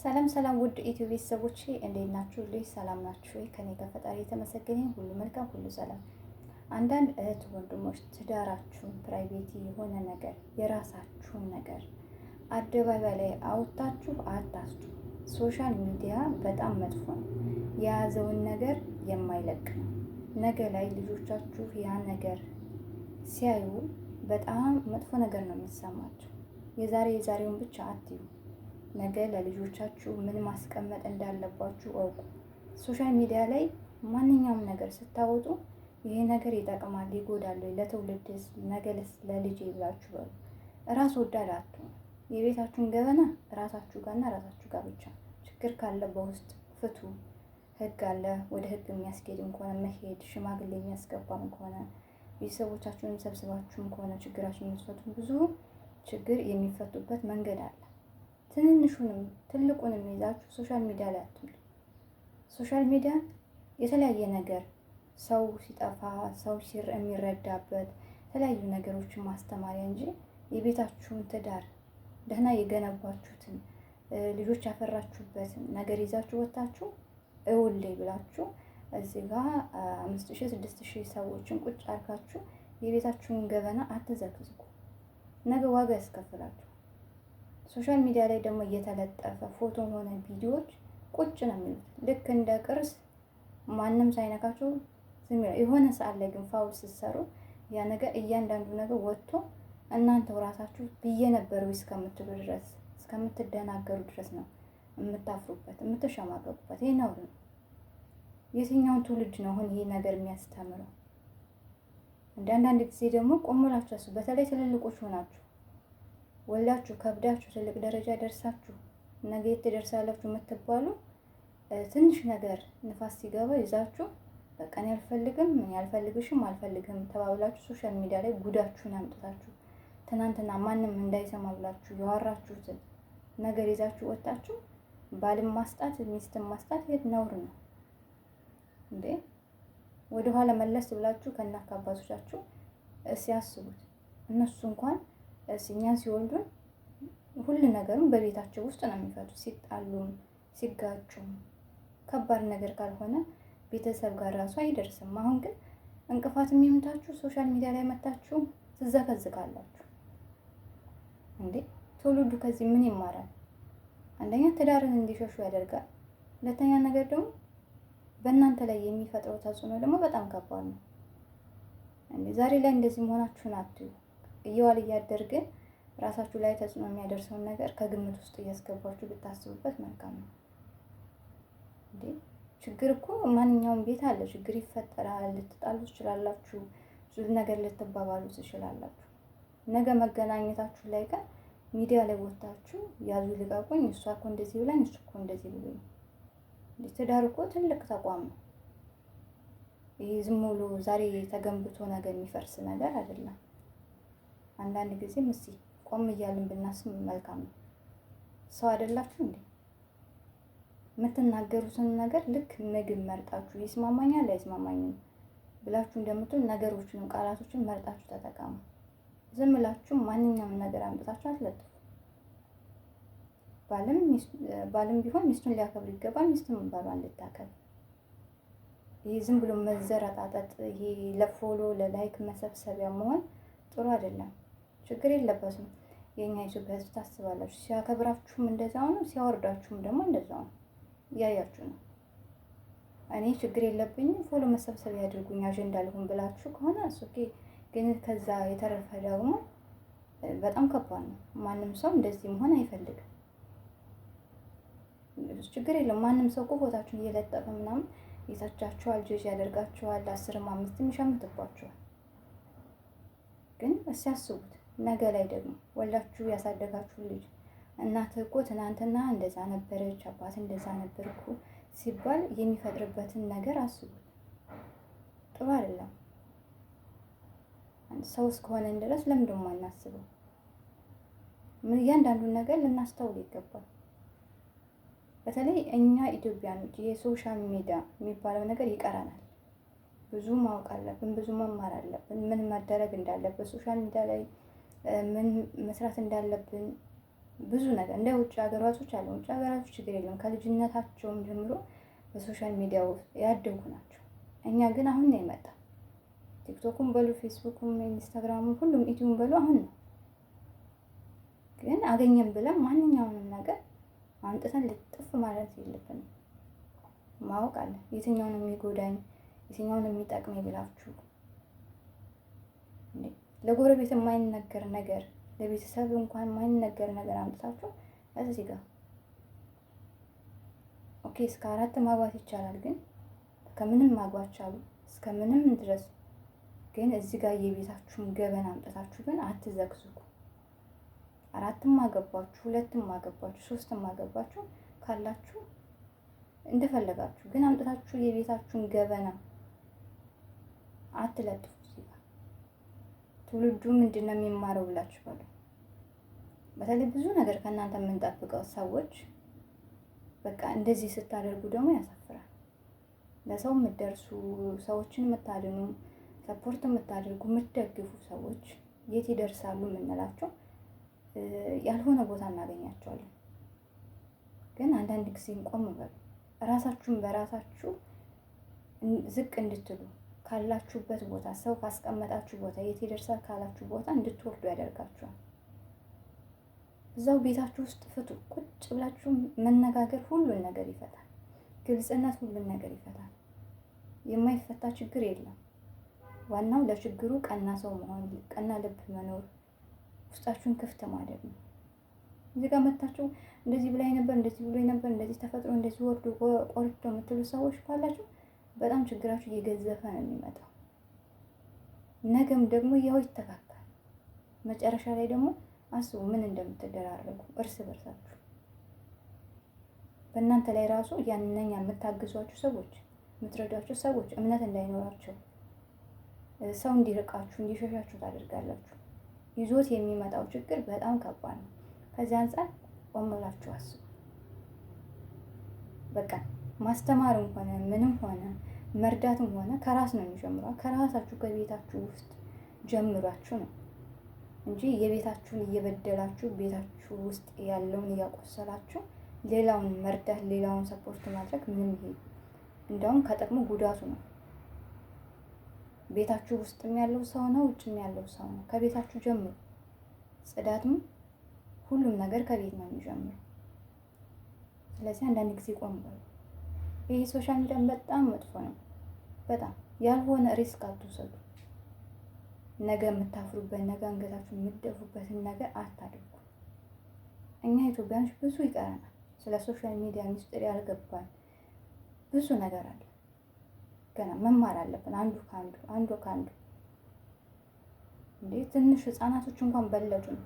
ሰላም ሰላም ውድ ኢትዮ ቤተሰቦቼ እንዴት ናችሁ? ልጅ ሰላም ናችሁ ወይ? ከኔ ጋር ፈጣሪ የተመሰገነ ሁሉ መልካም ሁሉ ሰላም። አንዳንድ እህት ወንድሞች ትዳራችሁን ፕራይቬቲ የሆነ ነገር የራሳችሁን ነገር አደባባይ ላይ አውጥታችሁ አታስጡ። ሶሻል ሚዲያ በጣም መጥፎ ነው። የያዘውን ነገር የማይለቅ ነው። ነገ ላይ ልጆቻችሁ ያ ነገር ሲያዩ በጣም መጥፎ ነገር ነው የሚሰማቸው። የዛሬውን ብቻ አትዩ። ነገ ለልጆቻችሁ ምን ማስቀመጥ እንዳለባችሁ እወቁ። ሶሻል ሚዲያ ላይ ማንኛውም ነገር ስታወጡ ይሄ ነገር ይጠቅማል፣ ይጎዳል፣ ለትውልድ ነገ ለልጄ ብላችሁ በሉ። ራስ ወዳድ አትሁኑ። የቤታችሁን ገበና ራሳችሁ ጋርና ራሳችሁ ጋር ብቻ። ችግር ካለ በውስጥ ፍቱ። ህግ አለ። ወደ ህግ የሚያስኬድም ከሆነ መሄድ፣ ሽማግሌ የሚያስገባም ከሆነ ቤተሰቦቻችሁን ሰብስባችሁም ከሆነ ችግራችሁን የምትፈቱ ብዙ ችግር የሚፈቱበት መንገድ አለ። ትንንሹንም ትልቁንም ይዛችሁ ሶሻል ሚዲያ ላይ አትምጡ። ሶሻል ሚዲያ የተለያየ ነገር ሰው ሲጠፋ ሰው የሚረዳበት የተለያዩ ነገሮችን ማስተማሪያ እንጂ የቤታችሁን ትዳር ደህና የገነባችሁትን ልጆች ያፈራችሁበትን ነገር ይዛችሁ ወጣችሁ እውልዴ ብላችሁ እዚህ ጋር 5000 6000 ሰዎችን ቁጭ አድርጋችሁ የቤታችሁን ገበና አትዘግዝቁ። ነገ ዋጋ ያስከፍላችሁ። ሶሻል ሚዲያ ላይ ደግሞ እየተለጠፈ ፎቶም ሆነ ቪዲዮዎች ቁጭ ነው የሚሉት ልክ እንደ ቅርስ ማንም ሳይነካችሁ ዝም ይላል። የሆነ ሰዓት ላይ ግን ፋውል ስትሰሩ ያ ነገር እያንዳንዱ ነገር ወጥቶ እናንተው ራሳችሁ ብዬ ነበሩ እስከምትሉ ድረስ እስከምትደናገሩ ድረስ ነው የምታፍሩበት የምትሸማቀቁበት። ይሄ ነው። የትኛውን ትውልድ ነው አሁን ይሄ ነገር የሚያስተምረው? አንዳንድ ጊዜ ደግሞ ቆምላችሁ በተለይ ትልልቆች ሆናችሁ ወላችሁ ከብዳችሁ ትልቅ ደረጃ ደርሳችሁ ነገ ትደርሳላችሁ የምትባሉ ትንሽ ነገር ንፋስ ሲገባ ይዛችሁ በቃ እኔ አልፈልግም፣ እኔ አልፈልግሽም፣ አልፈልግም ተባብላችሁ ሶሻል ሚዲያ ላይ ጉዳችሁን አምጥታችሁ ትናንትና ማንም እንዳይሰማ ብላችሁ ያወራችሁትን ነገር ይዛችሁ ወጣችሁ ባልም ማስጣት ሚስትም ማስጣት የት ነውር ነው እንዴ? ወደኋላ መለስ ብላችሁ ከእናት አባቶቻችሁ ሲያስቡት እነሱ እንኳን እኛን ሲወልዱን ሁሉ ነገሩን በቤታቸው ውስጥ ነው የሚፈቱት። ሲጣሉም ሲጋጩም ከባድ ነገር ካልሆነ ቤተሰብ ጋር ራሱ አይደርስም። አሁን ግን እንቅፋት የሚመታችሁ ሶሻል ሚዲያ ላይ መታችሁ ትዘከዝቃላችሁ እንዴ? ትውልዱ ከዚህ ምን ይማራል? አንደኛ ትዳርን እንዲሸሹ ያደርጋል። ሁለተኛ ነገር ደግሞ በእናንተ ላይ የሚፈጥረው ተጽዕኖ ደግሞ በጣም ከባድ ነው እንዴ? ዛሬ ላይ እንደዚህ መሆናችሁን አትዩ። እየዋል እያደረገ ራሳችሁ ላይ ተጽዕኖ የሚያደርሰውን ነገር ከግምት ውስጥ እያስገባችሁ ብታስቡበት መልካም ነው እንዴ? ችግር እኮ ማንኛውም ቤት አለ። ችግር ይፈጠራል። ልትጣሉ ትችላላችሁ። ብዙ ነገር ልትባባሉ ትችላላችሁ። ነገ መገናኘታችሁ ላይ ግን ሚዲያ ላይ ወጣችሁ ያዙ ልቀቁኝ፣ እሷ እኮ እንደዚህ ብላኝ፣ እሱ እኮ እንደዚህ ብሎኝ። ትዳር እኮ ትልቅ ተቋም ነው። ይሄ ዝም ብሎ ዛሬ ተገንብቶ ነገር የሚፈርስ ነገር አይደለም። አንዳንድ ጊዜም እስኪ ቆም እያልን ብናስብ መልካም ነው። ሰው አይደላችሁ እንዴ? የምትናገሩትን ነገር ልክ ምግብ መርጣችሁ ይስማማኛል አይስማማኝም ብላችሁ እንደምትሉ ነገሮችንም ቃላቶችን መርጣችሁ ተጠቀሙ። ዝም ብላችሁ ማንኛውም ነገር አምጥታችሁ አትለጥፉ። ባልም ቢሆን ሚስቱን ሊያከብር ይገባል፣ ሚስቱን ባሏን ልታከብር። ይሄ ዝም ብሎ መዘረጣጠጥ፣ ይሄ ለፎሎ ለላይክ መሰብሰቢያ መሆን ጥሩ አይደለም። ችግር የለበትም። የኛ ኢትዮጵያ ሕዝብ ታስባላችሁ። ሲያከብራችሁም እንደዛው ነው፣ ሲያወርዳችሁም ደግሞ እንደዛው ነው። እያያችሁ ነው። እኔ ችግር የለብኝም ፎሎ መሰብሰብ ያድርጉኝ አጀንዳ ልሁን ብላችሁ ከሆነ ኦኬ። ግን ከዛ የተረፈ ደግሞ በጣም ከባድ ነው። ማንም ሰው እንደዚህ መሆን አይፈልግም። ችግር የለም። ማንም ሰው እኮ ፎታችሁን እየለጠፈ ምናምን ይታቻችኋል፣ ጀጅ ያደርጋችኋል፣ 10ም 5ም ይሸምትባችኋል። ግን እስኪ አስቡት ነገ ላይ ደግሞ ወላችሁ ያሳደጋችሁ ልጅ እናት እኮ ትናንትና እንደዛ ነበረች፣ አባት እንደዛ ነበርኩ ሲባል የሚፈጥርበትን ነገር አስቡት። ጥሩ አይደለም። ሰው እስከሆነን ድረስ ለምንድን ነው የማናስበው? እያንዳንዱን ነገር ልናስተውል ይገባል። በተለይ እኛ ኢትዮጵያኖች የሶሻል ሚዲያ የሚባለው ነገር ይቀረናል። ብዙ ማወቅ አለብን፣ ብዙ መማር አለብን። ምን መደረግ እንዳለበት ሶሻል ሚዲያ ላይ ምን መስራት እንዳለብን ብዙ ነገር እንደ ውጭ ሀገራቶች አለ። ውጭ ሀገራቶች ችግር የለም፣ ከልጅነታቸውም ጀምሮ በሶሻል ሚዲያው ያደጉ ናቸው። እኛ ግን አሁን ነው የመጣ። ቲክቶኩም በሉ ፌስቡኩም ኢንስታግራሙም ሁሉም ዩቲዩብም በሉ አሁን ነው። ግን አገኘን ብለን ማንኛውንም ነገር አምጥተን ልጥፍ ማለት የለብንም። ማወቅ አለ የትኛውን የሚጎዳኝ የትኛውን የሚጠቅመኝ ብላችሁ ለጎረቤት የማይነገር ነገር ለቤተሰብ እንኳን የማይነገር ነገር አምጥታችሁ እዚህ ጋር ኦኬ እስከ 4 ማግባት ይቻላል። ግን ከምንም ማግባት ቻሉ እስከ ምንም ድረስ ግን እዚህ ጋር የቤታችሁን ገበና አምጥታችሁ ግን አትዘግዝቁ። 4ም አገባችሁ 2ም አገባችሁ 3ም አገባችሁ ካላችሁ እንደፈለጋችሁ ግን አምጥታችሁ የቤታችሁን ገበና አትለጥፉ። ትውልዱ ምንድን ነው የሚማረው ብላችሁ ባሉ በተለይ ብዙ ነገር ከእናንተ የምንጠብቀው ሰዎች በቃ እንደዚህ ስታደርጉ ደግሞ ያሳፍራል። ለሰው የምትደርሱ ሰዎችን የምታድኑ ሰፖርት የምታደርጉ የምትደግፉ ሰዎች የት ይደርሳሉ የምንላቸው ያልሆነ ቦታ እናገኛቸዋለን። ግን አንዳንድ ጊዜ ቆም በሉ፣ ራሳችሁን በራሳችሁ ዝቅ እንድትሉ ካላችሁበት ቦታ ሰው ካስቀመጣችሁ ቦታ የት ይደርሳል ካላችሁ ቦታ እንድትወርዱ ያደርጋችኋል። እዛው ቤታችሁ ውስጥ ፍቱ። ቁጭ ብላችሁ መነጋገር ሁሉን ነገር ይፈታል። ግልጽነት ሁሉን ነገር ይፈታል። የማይፈታ ችግር የለም። ዋናው ለችግሩ ቀና ሰው መሆን፣ ቀና ልብ መኖር፣ ውስጣችሁን ክፍት ማድረግ ነው። እዚህ ጋር መታችሁ እንደዚህ ብላይ ነበር፣ እንደዚህ ብሎኝ ነበር፣ እንደዚህ ተፈጥሮ፣ እንደዚህ ወርዶ ቆርጦ የምትሉ ሰዎች ካላችሁ በጣም ችግራችሁ እየገዘፈ ነው የሚመጣው። ነገም ደግሞ ያው ይተካካል። መጨረሻ ላይ ደግሞ አስቡ ምን እንደምትደራረጉ እርስ በርሳችሁ። በእናንተ ላይ ራሱ ያንኛ የምታግዟችሁ ሰዎች የምትረዷችሁ ሰዎች እምነት እንዳይኖራቸው ሰው እንዲርቃችሁ እንዲሸሻችሁ ታደርጋላችሁ። ይዞት የሚመጣው ችግር በጣም ከባድ ነው። ከዚህ አንጻር ቆም ብላችሁ አስቡ። በቃ ማስተማርም ሆነ ምንም ሆነ መርዳትም ሆነ ከራስ ነው የሚጀምረው። ከራሳችሁ ከቤታችሁ ውስጥ ጀምሯችሁ ነው እንጂ የቤታችሁን እየበደላችሁ ቤታችሁ ውስጥ ያለውን እያቆሰላችሁ ሌላውን መርዳት ሌላውን ሰፖርት ማድረግ ምንም ይሄ እንደውም ከጥቅሙ ጉዳቱ ነው። ቤታችሁ ውስጥም ያለው ሰው ነው፣ ውጭም ያለው ሰው ነው። ከቤታችሁ ጀምሩ። ጽዳትም ሁሉም ነገር ከቤት ነው የሚጀምረው። ስለዚህ አንዳንድ ጊዜ ቆም በሉ። ይሄ ሶሻል ሚዲያ በጣም መጥፎ ነው። በጣም ያልሆነ ሪስክ አትውሰዱ። ነገ የምታፍሩበት ነገ አንገታችሁ የምትደፉበትን ነገር አታድርጉ። እኛ ኢትዮጵያኖች ብዙ ይቀረናል። ስለ ሶሻል ሚዲያ ሚስጥር ያልገባን ብዙ ነገር አለ። ገና መማር አለብን። አንዱ ከአንዱ እንዴ ትንሽ ህፃናቶች እንኳን በለጡን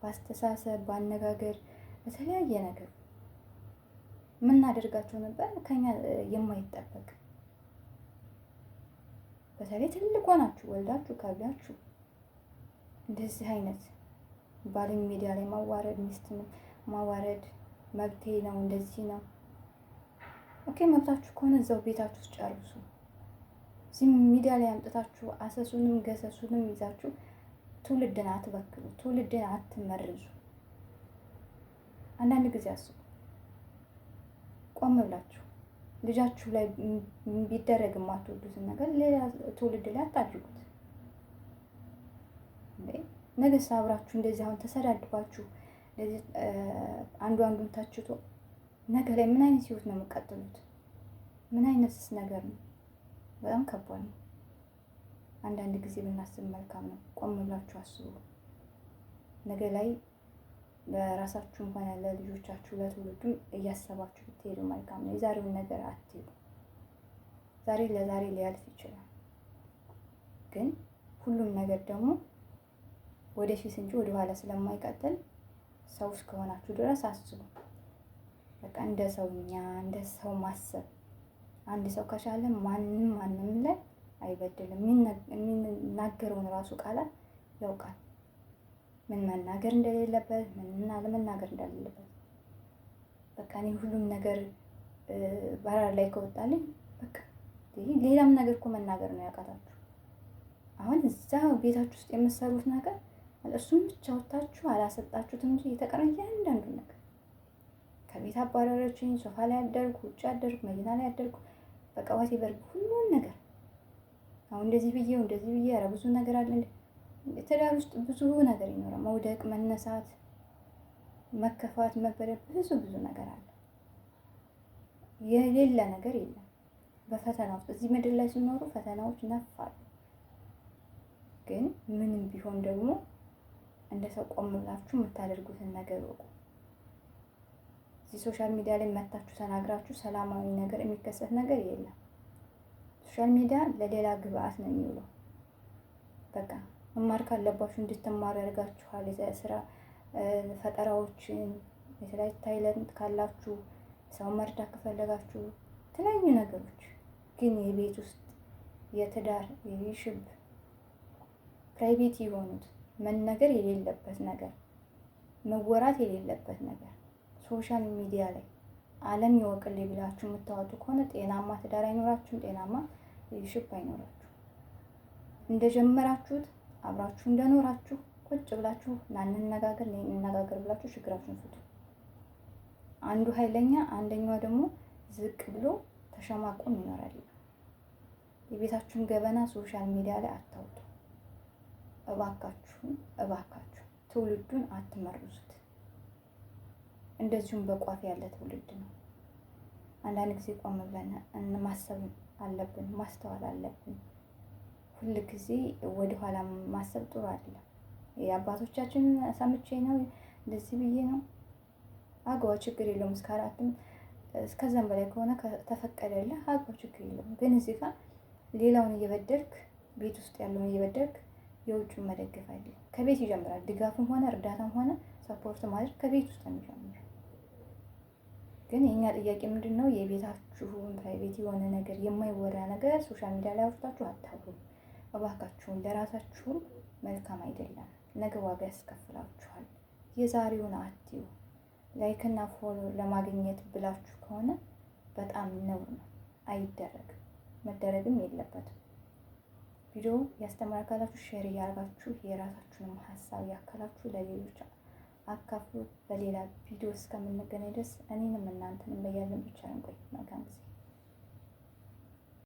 በአስተሳሰብ በአነጋገር በተለያየ ነገር የምናደርጋቸው ነበር ከኛ የማይጠበቅ። በተለይ ትልቅ ሆናችሁ ወልዳችሁ ካብላችሁ እንደዚህ አይነት ባልን ሚዲያ ላይ ማዋረድ፣ ሚስትን ማዋረድ መብቴ ነው እንደዚህ ነው። ኦኬ መብታችሁ ከሆነ እዛው ቤታችሁ ውስጥ ጨርሱ። እዚህ ሚዲያ ላይ አምጥታችሁ አሰሱንም ገሰሱንም ይዛችሁ ትውልድን አትበክሉ፣ ትውልድን አትመርዙ። አንዳንድ ጊዜ አስቡ። ቆም ብላችሁ ልጃችሁ ላይ ቢደረግ የማትወዱትን ነገር ሌላ ትውልድ ላይ አታድርጉት። ነገስ አብራችሁ እንደዚህ አሁን ተሰዳድባችሁ እንደዚህ አንዱን ታችቶ ነገ ላይ ምን አይነት ህይወት ነው የምትቀጥሉት? ምን አይነትስ ነገር ነው? በጣም ከባድ ነው። አንዳንድ ጊዜ ብናስብ መልካም ነው። ቆም ብላችሁ አስቡ። ነገ ላይ ለራሳችሁም ሆነ ለልጆቻችሁ ለትውልዱም እያሰባችሁ ብትሄዱ መልካም ነው። የዛሬውን ነገር አትሄዱ። ዛሬ ለዛሬ ሊያልፍ ይችላል፣ ግን ሁሉም ነገር ደግሞ ወደፊት እንጂ ወደኋላ ስለማይቀጥል ሰው እስከሆናችሁ ድረስ አስቡ። በቃ እንደ ሰውኛ እንደ ሰው ማሰብ። አንድ ሰው ከቻለ ማንም ላይ አይበድልም። የሚናገረውን ራሱ ቃላት ያውቃል። ምን መናገር እንደሌለበት ምን አለመናገር እንደሌለበት። በቃ እኔ ሁሉም ነገር ባራር ላይ ከወጣልኝ በቃ ሌላም ነገር እኮ መናገር ነው ያቃታችሁ። አሁን እዛ ቤታችሁ ውስጥ የምትሰሩት ነገር እሱም ብቻ ወታችሁ አላሰጣችሁትም እንጂ የተቀረ እያንዳንዱ ነገር ከቤት አባረረችኝ፣ ሶፋ ላይ አደርኩ፣ ውጭ አደርኩ፣ መኪና ላይ አደርኩ፣ በቃ ዋቴ በርግ ሁሉን ነገር አሁን እንደዚህ ብዬ ኧረ ብዙ ነገር አለ። ትዳር ውስጥ ብዙ ነገር ይኖራል። መውደቅ፣ መነሳት፣ መከፋት፣ መበደል ብዙ ነገር አለ። የሌለ ነገር የለም። በፈተና ውስጥ እዚህ ምድር ላይ ሲኖሩ ፈተናዎች ነፋሉ። ግን ምንም ቢሆን ደግሞ እንደ ሰው ቆም ብላችሁ የምታደርጉትን ነገር ወቁ። እዚህ ሶሻል ሚዲያ ላይ መታችሁ ተናግራችሁ ሰላማዊ ነገር የሚከሰት ነገር የለም። ሶሻል ሚዲያ ለሌላ ግብአት ነው የሚውለው። በቃ መማር ካለባችሁ እንድትማሩ ያደርጋችኋል። የስራ ፈጠራዎችን፣ የተለያዩ ታይለንት ካላችሁ፣ ሰው መርዳት ከፈለጋችሁ የተለያዩ ነገሮች። ግን የቤት ውስጥ የትዳር የሽብ ፕራይቬት የሆኑት መነገር የሌለበት ነገር፣ መወራት የሌለበት ነገር ሶሻል ሚዲያ ላይ ዓለም ይወቅልኝ ብላችሁ የምታወጡ ከሆነ ጤናማ ትዳር አይኖራችሁም፣ ጤናማ ሽብ አይኖራችሁ። እንደጀመራችሁት አብራችሁ እንደኖራችሁ ቁጭ ብላችሁ እንነጋገር ብላችሁ ችግራችሁን ፍቱ። አንዱ ኃይለኛ አንደኛው ደግሞ ዝቅ ብሎ ተሸማቆም ይኖራል። የቤታችሁን ገበና ሶሻል ሚዲያ ላይ አታውጡ። እባካችሁ ትውልዱን አትመርዙት። እንደዚሁም በቋፍ ያለ ትውልድ ነው። አንዳንድ ጊዜ ቆም ብለን ማሰብ አለብን፣ ማስተዋል አለብን። ሁል ጊዜ ወደኋላ ማሰብ ጥሩ አይደለም። የአባቶቻችን ሰምቼ ነው እንደዚህ ብዬ ነው አግባ፣ ችግር የለውም። እስከ 4ም እስከዛም በላይ ከሆነ ተፈቀደልህ አግባ፣ ችግር የለውም። ግን እዚህ ጋር ሌላውን እየበደልክ ቤት ውስጥ ያለውን እየበደልክ የውጭውን መደገፍ አይደለም። ከቤት ይጀምራል። ድጋፍም ሆነ እርዳታም ሆነ ሰፖርት ማድረግ ከቤት ውስጥ ነው የሚጀምረው። ግን የኛ ጥያቄ ምንድን ነው? የቤታችሁን ፕራይቬት የሆነ ነገር የማይወራ ነገር ሶሻል ሚዲያ ላይ አውርታችሁ አታውሩ። እባካችሁን ለራሳችሁም መልካም አይደለም። ነገ ዋጋ ያስከፍላችኋል። የዛሬውን አትዩ። ላይክና ፎሎ ለማግኘት ብላችሁ ከሆነ በጣም ነውር ነው። አይደረግም፣ መደረግም የለበትም። ቪዲዮ ያስተማረ ካላችሁ ሼር እያደረጋችሁ የራሳችሁንም ሀሳብ ያካላችሁ ለሌሎች አካፍሉ። በሌላ ቪዲዮ እስከምንገናኝ ድረስ እኔንም እናንተንም በያለን ብቻ እንቆይ። መልካም ጊዜ